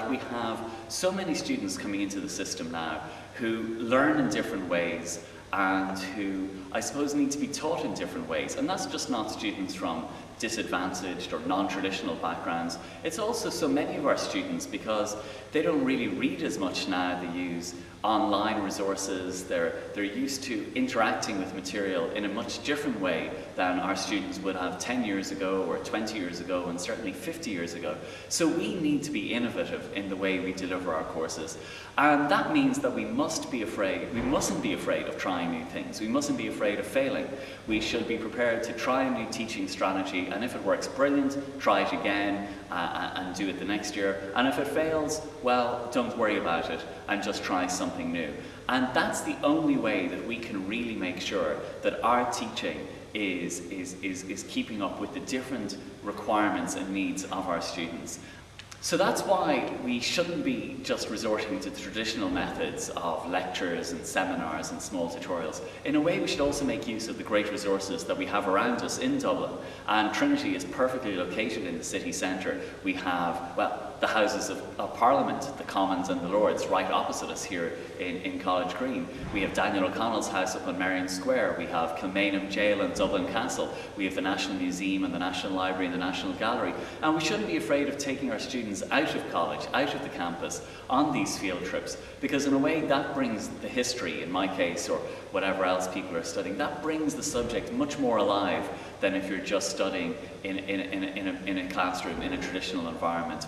We have so many students coming into the system now who learn in different ways and who, I suppose, need to be taught in different ways. And that's just not students from disadvantaged or non-traditional backgrounds. It's also so many of our students, because they don't really read as much now. They use online resources. They're used to interacting with material in a much different way than our students would have 10 years ago or 20 years ago and certainly 50 years ago. So we need to be innovative in the way we deliver our courses. And that means that we mustn't be afraid of trying new things. We mustn't be afraid of failing. We should be prepared to try a new teaching strategy, and if it works, brilliant, try it again and do it the next year. And if it fails, well, don't worry about it and just try something new. And that's the only way that we can really make sure that our teaching is keeping up with the different requirements and needs of our students. So that's why we shouldn't be just resorting to the traditional methods of lectures and seminars and small tutorials. In a way, we should also make use of the great resources that we have around us in Dublin. And Trinity is perfectly located in the city centre. We have, well, the Houses of Parliament, the Commons and the Lords, right opposite us here in College Green. We have Daniel O'Connell's house up on Merrion Square. We have Kilmainham Jail and Dublin Castle. We have the National Museum and the National Library and the National Gallery. And we shouldn't be afraid of taking our students out of college, out of the campus, on these field trips, because in a way that brings the history, in my case, or whatever else people are studying, that brings the subject much more alive than if you're just studying in a classroom, in a traditional environment.